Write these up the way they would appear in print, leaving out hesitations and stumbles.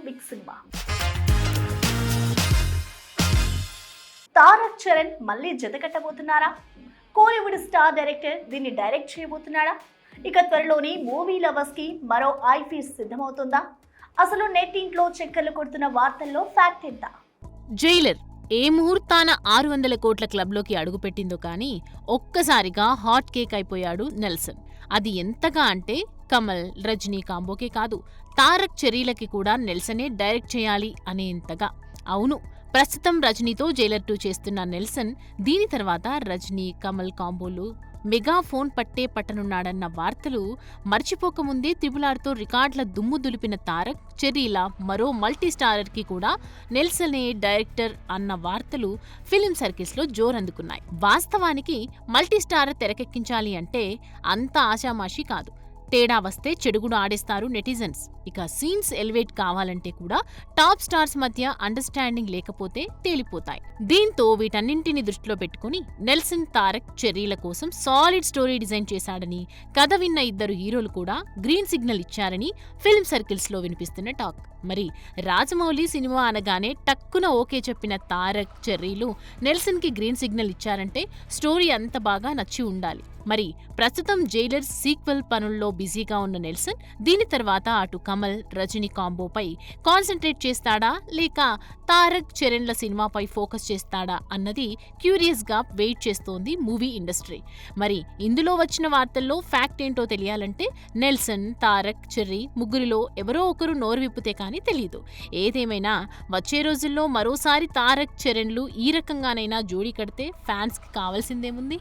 Big cinema. Tarak Charan మళ్ళీ జతకట్టబోతున్నారా? Kollywood star director దీన్ని direct చేయబోతున్నాడా? ఇక త్వరలోని మూవీ లవర్స్ కి మరో ఐఫీస్ సిద్ధమవుతుందా? అసలు నెట్టింట్లో చక్కర్లు కొడుతున్న వార్తల్లో ఫ్యాక్ట్ ఎంత? జైలర్ ఏ ముహూర్తాన 600 కోట్ల క్లబ్లోకి అడుగుపెట్టిందో కానీ ఒక్కసారిగా హాట్ కేక్ అయిపోయాడు నెల్సన్. అది ఎంతగా అంటే కమల్, రజనీ కాంబోకే కాదు, తారక్ చెర్రీలకి కూడా నెల్సనే డైరెక్ట్ చేయాలి అనేంతగా. అవును, ప్రస్తుతం రజనీతో జైలర్ 2 చేస్తున్న నెల్సన్ దీని తర్వాత రజనీ, కమల్ కాంబోలు మెగా ఫోన్ పట్టనున్నాడన్న వార్తలు మర్చిపోకముందే త్రిబులార్తో రికార్డుల దుమ్ము దులిపిన తారక్ చెర్రీల మరో మల్టీ స్టారర్కి కూడా నెల్సనే డైరెక్టర్ అన్న వార్తలు ఫిలిం సర్కిల్స్లో జోరందుకున్నాయి. వాస్తవానికి మల్టీ స్టారర్ తెరకెక్కించాలి అంటే అంత ఆషామాషీ కాదు. తేడా వస్తే చెడుగుడు ఆడేస్తారు నెటిజన్స్. ఇక సీన్స్ ఎలివేట్ కావాలంటే కూడా టాప్ స్టార్స్ మధ్య అండర్స్టాండింగ్ లేకపోతే తేలిపోతాయి. దీంతో వీటన్నింటిని దృష్టిలో పెట్టుకుని నెల్సన్ తారక్ చెర్రీల కోసం సాలిడ్ స్టోరీ డిజైన్ చేశాడని, కథ విన్న ఇద్దరు హీరోలు కూడా గ్రీన్ సిగ్నల్ ఇచ్చారని ఫిల్మ్ సర్కిల్స్ లో వినిపిస్తున్న టాక్. మరి రాజమౌళి సినిమా అనగానే టక్కున ఓకే చెప్పిన తారక్ చెర్రీలు నెల్సన్ కి గ్రీన్ సిగ్నల్ ఇచ్చారంటే స్టోరీ అంత బాగా నచ్చి ఉండాలి. మరి ప్రస్తుతం జైలర్ సీక్వెల్ పనుల్లో బిజీగా ఉన్న నెల్సన్ దీని తర్వాత అటు కమల్, రజనీ కాంబోపై కాన్సంట్రేట్ చేస్తాడా లేక తారక్ చరణ్ల సినిమాపై ఫోకస్ చేస్తాడా అన్నది క్యూరియస్ గా వెయిట్ చేస్తోంది మూవీ ఇండస్ట్రీ. మరి ఇందులో వచ్చిన వార్తల్లో ఫ్యాక్ట్ ఏంటో తెలియాలంటే నెల్సన్, తారక్, చెర్రీ ముగ్గురిలో ఎవరో ఒకరు నోరు విప్పితే కానీ తెలియదు. ఏదేమైనా వచ్చే రోజుల్లో మరోసారి తారక్ చరణ్లు ఈ రకంగానైనా జోడీ కడితే ఫ్యాన్స్ కి కావాల్సిందేముంది?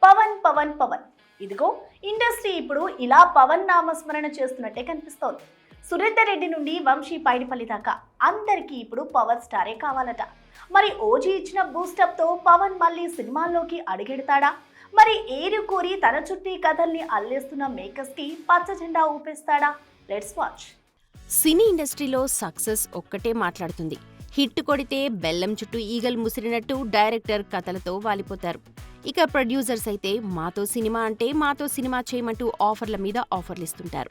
పవన్ పవన్ పవన్ ఇదిగో ఇండస్ట్రీ ఇప్పుడు ఇలా పవన్ నామస్మరణ చేస్తున్నట్టే కనిపిస్తోంది. సురేందర్ రెడ్డి నుండి వంశీ పైడిపల్లి దాకా అందరికీ ఇప్పుడు పవర్ స్టారే కావాలట. మరి ఓజీ ఇచ్చిన బూస్టప్ తో పవన్ మళ్ళీ సినిమాల్లోకి అడుగెడతాడా? మరి ఏరు కోరి తన చుట్టూ కథల్ని అల్లేస్తున్న మేకర్స్ కి పచ్చ జెండా ఊపేస్తాడా? Let's watch. సినీ ఇండస్ట్రీలో సక్సెస్ ఒక్కటే మాట్లాడుతుంది. హిట్ కొడితే బెల్లం చుట్టూ ఈగలు ముసిరినట్టు డైరెక్టర్ కథలతో వాలిపోతారు. ఇక ప్రొడ్యూసర్స్ అయితే మాతో సినిమా అంటే మాతో సినిమా చేయమంటూ ఆఫర్ల మీద ఆఫర్లు ఇస్తుంటారు.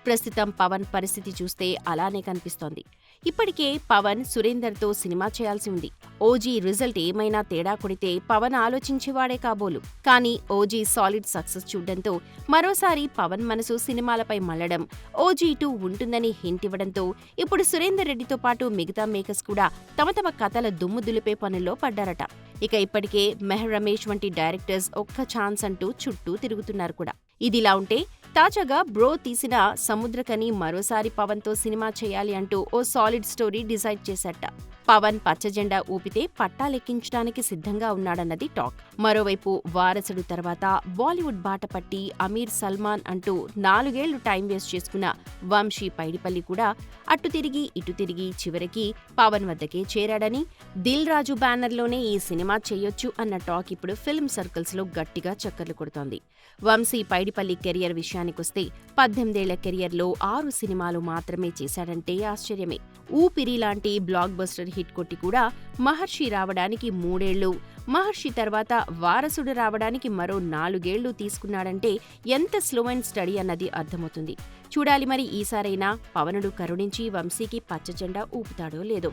ప్రస్తుతం పవన్ పరిస్థితి చూస్తే అలానే కనిపిస్తోంది. ఇప్పటికే పవన్ సురేందర్తో సినిమా చేయాల్సి ఉంది. ఓజీ రిజల్ట్ ఏమైనా తేడా కొడితే పవన్ ఆలోచించేవాడే కాబోలు. కానీ ఓజీ సాలిడ్ సక్సెస్ చూడడంతో మరోసారి పవన్ మనసు సినిమాలపై మళ్లడం, ఓజీ 2 ఉంటుందని హింట్ ఇవ్వడంతో ఇప్పుడు సురేందర్ రెడ్డితో పాటు మిగతా మేకర్స్ కూడా తమ తమ కథల దుమ్ము దులిపే పనుల్లో పడ్డారట. ఇక ఇప్పటికే మెహర్ రమేష్ వంటి డైరెక్టర్స్ ఒక్క ఛాన్స్ అంటూ చుట్టూ తిరుగుతున్నారు కూడా. ఇదిలా ఉంటే తాజాగా బ్రో తీసిన సముద్రకని మరోసారి పవన్తో సినిమా చేయాలి అంటూ ఓ సాలిడ్ స్టోరీ డిసైడ్ చేశాట. పవన్ పచ్చజెండా ఊపితే పట్టాలెక్కించడానికి సిద్ధంగా ఉన్నాడన్నది టాక్. మరోవైపు వారసుడు తర్వాత బాలీవుడ్ బాట పట్టి అమీర్, సల్మాన్ అంటూ 4 ఏళ్లు టైం వేస్ట్ చేసుకున్న వంశీ పైడిపల్లి కూడా అటు తిరిగి ఇటు తిరిగి చివరికి పవన్ వద్దకే చేరాడని, దిల్ రాజు బ్యానర్లోనే ఈ సినిమా చేయొచ్చు అన్న టాక్ ఇప్పుడు ఫిల్మ్ సర్కిల్స్ లో గట్టిగా చక్కర్లు కొడుతోంది. వంశీ పైడిపల్లి కెరియర్ విషయానికొస్తే 18 ఏళ్ల కెరియర్లో 6 సినిమాలు మాత్రమే చేశాడంటే ఆశ్చర్యమే. ఊపిరి లాంటి బ్లాక్ బస్టర్ హిట్ కొట్టి కూడా మహర్షి రావడానికి 3 ఏళ్లు, మహర్షి తర్వాత వారసుడు రావడానికి మరో 4 ఏళ్లు తీసుకున్నాడంటే ఎంత స్లో అండ్ స్టడీ అన్నది అర్థమవుతుంది. చూడాలి మరి ఈసారైనా పవనుడు కరుణించి వంశీకి పచ్చజెండా ఊపుతాడో లేదో.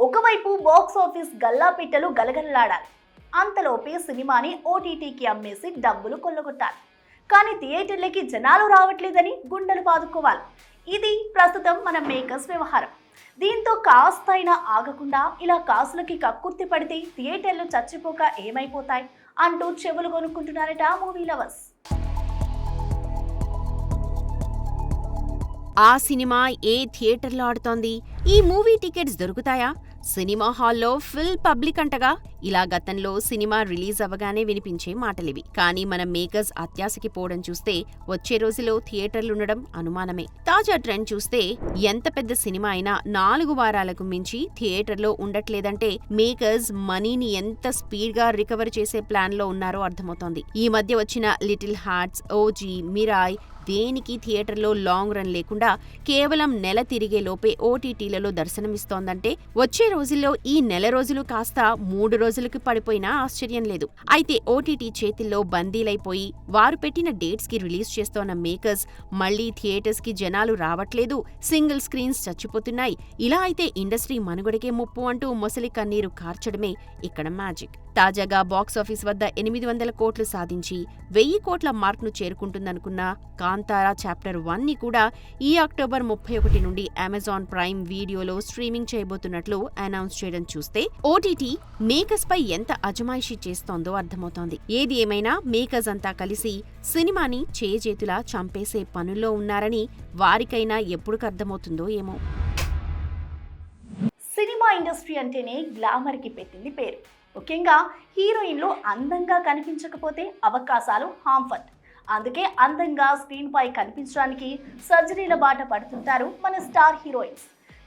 ఒకవైపు బాక్స్ ఆఫీస్ గల్లాపిట్టలు గలగలలాడాలి, అంతలోపే సినిమాని ఓటీటీకి అమ్మేసి డబ్బులు కొల్లగొట్టాలి. కానీ థియేటర్లకి జనాలు రావట్లేదని గుండెలు బాదుకోవాలి. ఇది ప్రస్తుతం మన మేకర్స్ వ్యవహారం. దీంతో కాస్తైనా ఆగకుండా ఇలా కాసులకి కక్కుర్తి పడితే థియేటర్లు చచ్చిపోక ఏమైపోతాయి అంటూ చెవులు కొనుక్కుంటున్నారట మూవీ లవర్స్. ఆ సినిమా ఏ థియేటర్లో ఆడుతోంది? ఈ మూవీ టికెట్స్ దొరుకుతాయా? సినిమా హాల్లో ఫుల్ పబ్లిక్ అంటగా. ఇలా గతంలో సినిమా రిలీజ్ అవ్వగానే వినిపించే మాటలివి. కానీ మన మేకర్స్ అత్యాశకి పోవడం చూస్తే వచ్చే రోజులో థియేటర్లుండడం అనుమానమే. తాజా ట్రెండ్ చూస్తే ఎంత పెద్ద సినిమా అయినా 4 వారాలకు మించి థియేటర్లో ఉండట్లేదంటే మేకర్స్ మనీని ఎంత స్పీడ్ గా రికవర్ చేసే ప్లాన్ లో ఉన్నారో అర్థమవుతోంది. ఈ మధ్య వచ్చిన లిటిల్ హార్ట్స్, ఓజీ, మిరాయ్, దేనికి థియేటర్లో లాంగ్ రన్ లేకుండా కేవలం నెల తిరిగే లోపే ఓటీటీలలో దర్శనమిస్తోందంటే వచ్చే రోజుల్లో ఈ నెల రోజులు కాస్త 3 రోజులకి పడిపోయినా ఆశ్చర్యం లేదు. అయితే ఓటీటీ చేతిల్లో బందీలైపోయి వారు పెట్టిన డేట్స్ కి రిలీజ్ చేస్తోన్న మేకర్స్ మళ్లీ థియేటర్స్ కి జనాలు రావట్లేదు, సింగిల్ స్క్రీన్స్ చచ్చిపోతున్నాయి, ఇలా అయితే ఇండస్ట్రీ మనుగడకే ముప్పు అంటూ మొసలి కన్నీరు కార్చడమే ఇక్కడ మ్యాజిక్. తాజాగా బాక్సాఫీస్ వద్ద 800 కోట్లు సాధించి 1000 కోట్ల మార్క్ను చేరుకుంటుందనుకున్న కాంతారా చాప్టర్ 1ని కూడా ఈ అక్టోబర్ 31 నుండి అమెజాన్ ప్రైమ్ వీడియోలో స్ట్రీమింగ్ చేయబోతున్నట్లు అనౌన్స్ చేయడం చూస్తే ఓటీటీ మేకర్స్ పై ఎంత అజమాయిషీ చేస్తోందో అర్థమవుతోంది. ఏది ఏమైనా మేకర్స్ అంతా కలిసి సినిమాని చేజేతులా చంపేసే పనుల్లో ఉన్నారని వారికైనా ఎప్పుడుకర్థమవుతుందో ఏమో. సినిమా ఇండస్ట్రీ అంటేనే గ్లామర్కి పెట్టింది పేరు. ముఖ్యంగా హీరోయిన్లు అందంగా కనిపించకపోతే అవకాశాలు హాంఫర్. అందుకే అందంగా స్క్రీన్ పై కనిపించడానికి సర్జరీల బాట పడుతుంటారు మన స్టార్ హీరోయిన్స్.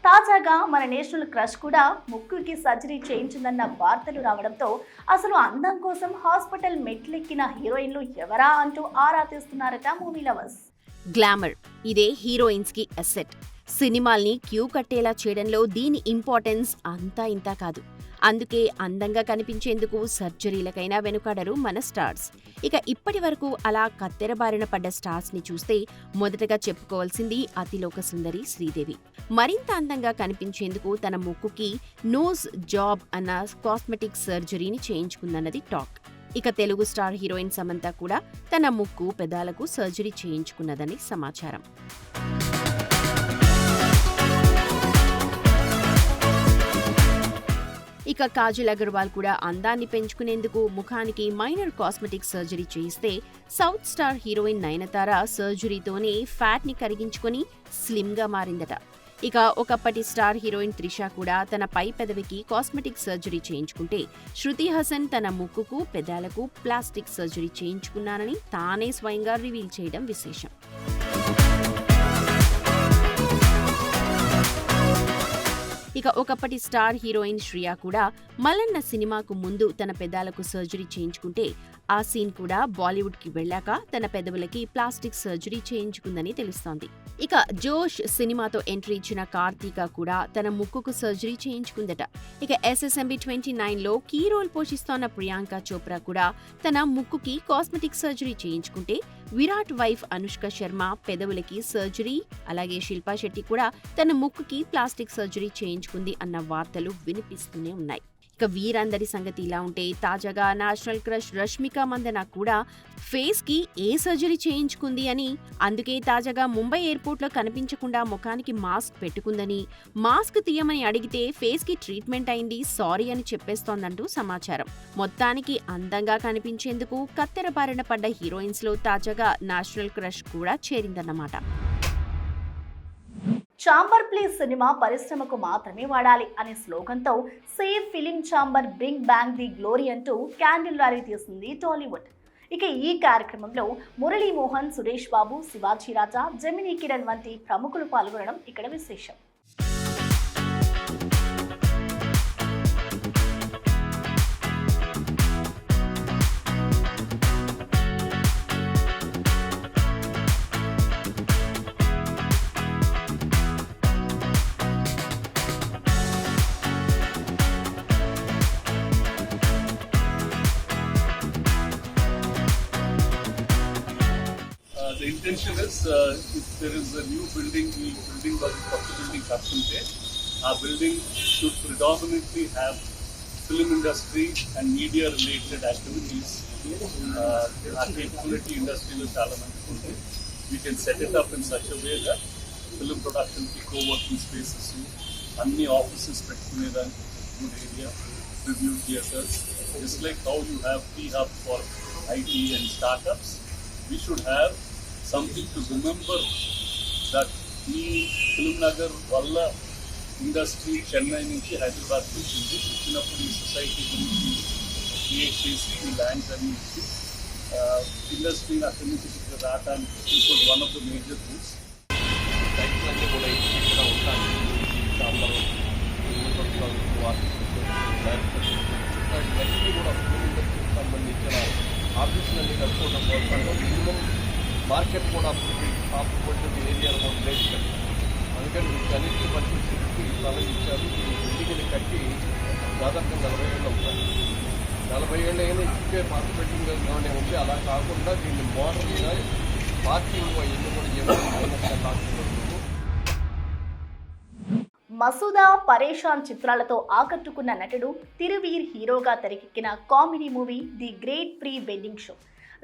తాజాగా మన నేషనల్ క్రష్ కూడా ముక్కుకి సర్జరీ చేయించిందన్న వార్తలు రావడంతో అసలు అందం కోసం హాస్పిటల్ మెట్లెక్కిన హీరోయిన్లు ఎవరా అంటూ ఆరా తీస్తున్నారట మూవీ లవర్స్. గ్లామర్ ఇదే హీరోయిన్స్ కి అసెట్. సినిమాల్ని క్యూ కట్టేలా చేయడంలో దీని ఇంపార్టెన్స్ అంతా ఇంతా కాదు. అందుకే అందంగా కనిపించేందుకు సర్జరీలకైనా వెనుకాడరు మన స్టార్స్. ఇక ఇప్పటి వరకు అలా కత్తెరబారిన పడ్డ స్టార్స్ ని చూస్తే మొదటగా చెప్పుకోవాల్సింది అతిలోక సుందరి శ్రీదేవి. మరింత అందంగా కనిపించేందుకు తన ముక్కుకి నోస్ జాబ్ అన్న కాస్మెటిక్ సర్జరీని చేయించుకుందన్నది టాక్. ఇక తెలుగు స్టార్ హీరోయిన్ సమంత కూడా తన ముక్కు పెదాలకు సర్జరీ చేయించుకున్నదని సమాచారం. ఇక కాజల్ అగర్వాల్ కూడా అందాన్ని పెంచుకునేందుకు ముఖానికి మైనర్ కాస్మెటిక్ సర్జరీ చేయిస్తే సౌత్ స్టార్ హీరోయిన్ నయనతార సర్జరీతోనే ఫ్యాట్ ని కరిగించుకొని స్లిమ్ గా మారిందట. ఇక ఒకప్పటి స్టార్ హీరోయిన్ త్రిష కూడా తన పై పెదవికి కాస్మెటిక్ సర్జరీ చేయించుకుంటే శృతి హాసన్ తన ముక్కుకు పెదాలకు ప్లాస్టిక్ సర్జరీ చేయించుకున్నానని తానే స్వయంగా రివీల్ చేయడం విశేషం. ఇక ఒకప్పటి స్టార్ హీరోయిన్ శ్రియా కూడా మల్లన్న సినిమాకు ముందు తన పెదాలకు సర్జరీ చేయించుకుంటే ఆ సీన్ కూడా బాలీవుడ్ కి వెళ్ళాక తన పెదవులకి ప్లాస్టిక్ సర్జరీ చేయించుకుందని తెలుస్తోంది. ఇక జోష్ సినిమాతో ఎంట్రీ ఇచ్చిన కార్తీక కూడా తన ముక్కుకు సర్జరీ చేయించుకుందట. ఇక SSMB 29లో కీ రోల్ పోషిస్తోన్న ప్రియాంక చోప్రా కూడా తన ముక్కుకి కాస్మెటిక్ సర్జరీ చేయించుకుంటే విరాట్ వైఫ్ అనుష్క శర్మ పెదవులకి సర్జరీ, అలాగే శిల్పా శెట్టి కూడా తన ముక్కుకి ప్లాస్టిక్ సర్జరీ చేయించుకుంది అన్న వార్తలు వినిపిస్తూనే ఉన్నాయి. ఇక వీరందరి సంగతి ఇలా ఉంటే తాజాగా నేషనల్ క్రష్ రష్మిక మందన కూడా ఫేస్ కి ఏ సర్జరీ చేయించుకుంది అని, అందుకే తాజాగా ముంబై ఎయిర్పోర్ట్ లో కనిపించకుండా ముఖానికి మాస్క్ పెట్టుకుందని, మాస్క్ తీయమని అడిగితే ఫేస్ కి ట్రీట్మెంట్ అయింది, సారీ అని చెప్పేస్తోందంటూ సమాచారం. మొత్తానికి అందంగా కనిపించేందుకు కత్తెరబారిన పడ్డ హీరోయిన్స్ లో తాజాగా నేషనల్ క్రష్ కూడా చేరిందన్నమాట. ఛాంబర్ ప్లీజ్ సినిమా పరిశ్రమకు మాత్రమే వాడాలి అనే స్లోగన్తో save film chamber bring back the glory అంటూ క్యాండిల్ ర్యాలీ తీసింది టాలీవుడ్. ఇక ఈ కార్యక్రమంలో మురళీ మోహన్, సురేష్ బాబు, శివాజీ రాజా, జెమినీ కిరణ్ వంటి ప్రముఖులు పాల్గొనడం ఇక్కడ విశేషం. The intention is, if there is a new building, was కొత్త building కట్టుకుంటే ఆ building should predominantly have film industry and media related activities. ఆ capability industry లో చాలా మంది ఉంది. We can set it up in such a way that film production కి co-working spaces, అన్ని offices పెట్టుకునేదానికి good area, review theaters, just like how you have T-Hub for IT and startups. We should have something to remember that ఈ film Nagar వల్ల industry Chennai నుంచి హైదరాబాద్కి వచ్చింది. వచ్చినప్పుడు ఈ society గురించి క్రియేట్ చేసి ఈ ల్యాండ్స్ అన్ని ఇచ్చి ఇండస్ట్రీని అక్కడి నుంచి ఇక్కడ రావడానికి it was one of the major routes. రైతులన్నీ కూడా ఇక్కడ ఉంటాను ఇవన్నీ కూడా ఫిల్మ్ ఇండస్ట్రీకి సంబంధించిన ఆఫీసులన్నీ కట్టుకోవడం కోసం మినిమం మార్కెట్ కూడా అప్పుడు ఏరియాలో ప్లేస్ కదా, అందుకని వీటన్నిటి పరిస్థితులకి స్థలం ఇచ్చారు. ఈ బిల్డింగ్ని కట్టి దాదాపు 40 ఏళ్ళు అవుతాయి. 40 ఏళ్ళు అయినా ఇచ్చే పాత బిల్డింగ్లోనే ఉంది. అలా కాకుండా దీన్ని మోడర్న్గా పార్కింగ్ ఇల్లు కూడా చేయడం. మసూదా, పరేషాన్ చిత్రాలతో ఆకట్టుకున్న నటుడు తిరువీర్ హీరోగా తెరకెక్కిన comedy movie the Great Pre Wedding show.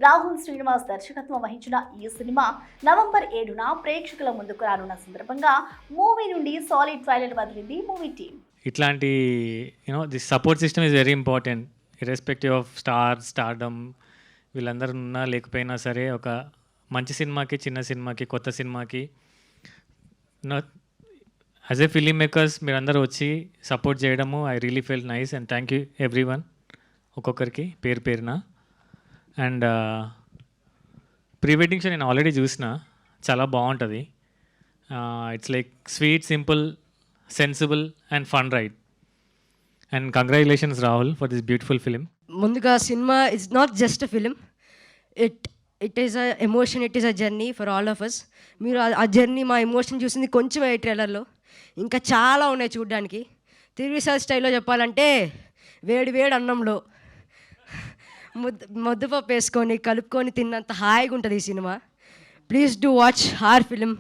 Rahul Srinivas దర్శకత్వం వహించిన ఈ సినిమా నవంబర్ 7న ప్రేక్షకుల ముందుకు రానున్న సందర్భంగా మూవీ నుండి సాలిడ్ ట్రైలర్ వదిలింది మూవీ టీమ్. ఇట్లాంటి this support system is very important. Irrespective of stardom వీళ్ళందరూ ఉన్నా లేకపోయినా సరే, ఒక మంచి సినిమాకి, చిన్న సినిమాకి, కొత్త సినిమాకి యాజ్ ఏ ఫిలిం మేకర్స్ మీరందరూ వచ్చి సపోర్ట్ చేయడము I really feel nice and thank you everyone, ఒక్కొక్కరికి పేరు పేరున. అండ్ ప్రీ వెడ్డింగ్ షో నేను ఆల్రెడీ చూసిన, చాలా బాగుంటుంది. It's like sweet, simple, sensible and fun ride. And congratulations Rahul for this beautiful film. ముందుగా cinema it's not just a film, it is a emotion, it is a journey for all of us. మీరు ఆ journey, మా emotion చూసింది కొంచెం ఈ ట్రైలర్లో, ఇంకా చాలా ఉన్నాయి చూడడానికి. తిరువిసార్ స్టైల్లో చెప్పాలంటే వేడి వేడి అన్నంలో ముద్దపప్పు వేసుకొని కలుపుకొని తిన్నంత హాయిగా ఉంటుంది ఈ cinema. Please do watch our film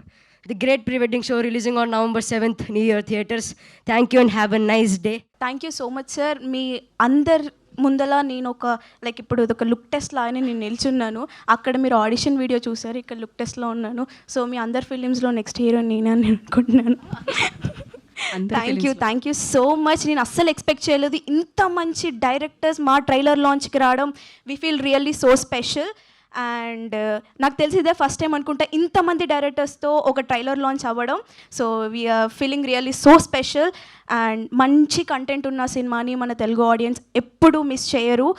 The Great Pre Wedding Show releasing on November 7th New Year theatres. Thank you and have a nice day. Thank you so much sir. మీ అందరు ముందలా నేను ఇప్పుడు ఒక లుక్ టెస్ట్ లాగానే నేను నిల్చున్నాను. అక్కడ మీరు ఆడిషన్ వీడియో చూసారు, ఇక్కడ లుక్ టెస్ట్లో ఉన్నాను. సో మీ అందరి ఫిలిమ్స్లో నెక్స్ట్ హీరో నేనే అని అనుకుంటున్నాను. Thank you so much. నేను అస్సలు ఎక్స్పెక్ట్ చేయలేదు ఇంత మంచి డైరెక్టర్స్ మా ట్రైలర్ లాంచ్కి రావడం. We feel really so special. And నాకు తెలిసి ఇదే ఫస్ట్ టైం అనుకుంటా ఇంతమంది డైరెక్టర్స్తో ఒక ట్రైలర్ లాంచ్ అవ్వడం. So we are feeling really so special. And మంచి కంటెంట్ ఉన్న సినిమాని మన తెలుగు ఆడియన్స్ ఎప్పుడూ మిస్ చేయరు,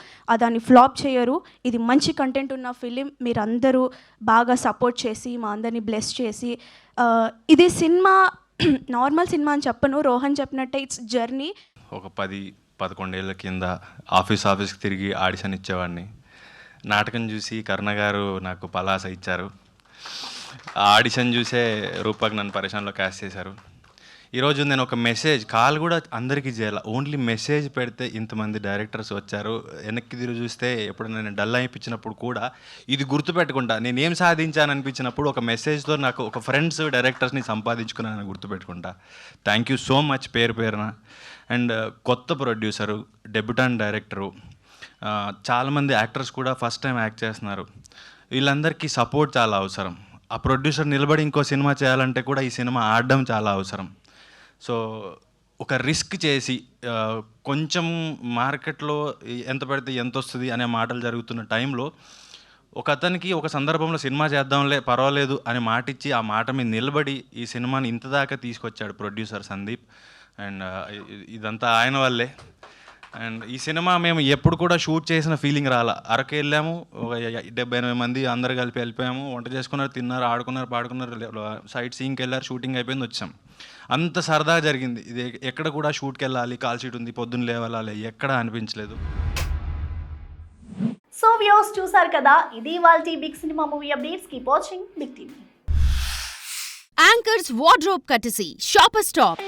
దాన్ని ఫ్లాప్ చేయరు. ఇది మంచి కంటెంట్ ఉన్న ఫిలిం. మీరందరూ బాగా సపోర్ట్ చేసి మా అందరినీ బ్లెస్ చేసి, ఇది సినిమా నార్మల్ సినిమా అని చెప్పను, రోహన్ చెప్పినట్టే ఇట్స్ జర్నీ. ఒక 10-11 ఏళ్ళ కింద ఆఫీస్కి తిరిగి ఆడిషన్ ఇచ్చేవాడిని. నాటకం చూసి కరుణ గారు నాకు పలాస ఇచ్చారు. ఆ ఆడిషన్ చూసే రూపక్ నన్ను పరేషాన్లో క్యాస్ట్ చేశారు. ఈరోజు నేను ఒక మెసేజ్ కాల్ కూడా అందరికీ చేయాలి, ఓన్లీ మెసేజ్ పెడితే ఇంతమంది డైరెక్టర్స్ వచ్చారు. వెనక్కి తిరిగి చూస్తే ఎప్పుడైనా నేను డల్ అనిపించినప్పుడు కూడా ఇది గుర్తుపెట్టుకుంటా. నేనేం సాధించాను అనిపించినప్పుడు ఒక మెసేజ్తో నాకు ఒక ఫ్రెండ్స్ డైరెక్టర్స్ని సంపాదించుకున్నాను గుర్తుపెట్టుకుంటా. థ్యాంక్ యూ సో మచ్ పేరు పేరున. అండ్ కొత్త ప్రొడ్యూసరు, డెబ్యూటాంట్ డైరెక్టరు, చాలామంది యాక్టర్స్ కూడా ఫస్ట్ టైం యాక్ట్ చేస్తున్నారు. వీళ్ళందరికీ సపోర్ట్ చాలా అవసరం. ఆ ప్రొడ్యూసర్ నిలబడి ఇంకో సినిమా చేయాలంటే కూడా ఈ సినిమా ఆడడం చాలా అవసరం. సో ఒక రిస్క్ చేసి కొంచెం మార్కెట్లో ఎంత పెడితే ఎంత వస్తుంది అనే మాటలు జరుగుతున్న టైంలో ఒక అతనికి ఒక సందర్భంలో సినిమా చేద్దాంలే పర్వాలేదు అని మాటిచ్చి ఆ మాట మీద నిలబడి ఈ సినిమాని ఇంత దాకా తీసుకొచ్చాడు ప్రొడ్యూసర్ సందీప్. అండ్ ఇదంతా ఆయన వల్లే. అండ్ ఈ సినిమా మేము ఎప్పుడు కూడా షూట్ చేసిన ఫీలింగ్ రాలా. అరకు వెళ్ళాము, ఒక 70-80 మంది అందరు కలిపి వెళ్ళిపోయాము, వంట చేసుకున్నారు, తిన్నారు, ఆడుకున్నారు, పాడుకున్నారు, సైట్ సీయింగ్కి వెళ్ళారు, షూటింగ్ అయిపోయింది, వచ్చాం. అంత సరదాగా జరిగింది. ఇది ఎక్కడ కూడా షూట్కి వెళ్ళాలి, కాల్ షీట్ ఉంది, పొద్దున్న లేవాలి, ఎక్కడ అనిపించలేదు. సో వ్యూస్ చూసారు కదా, ఇది ఇవాల్టి big cinema movie updates. Keep watching Big TV. Anchors wardrobe courtesy Shopper stop.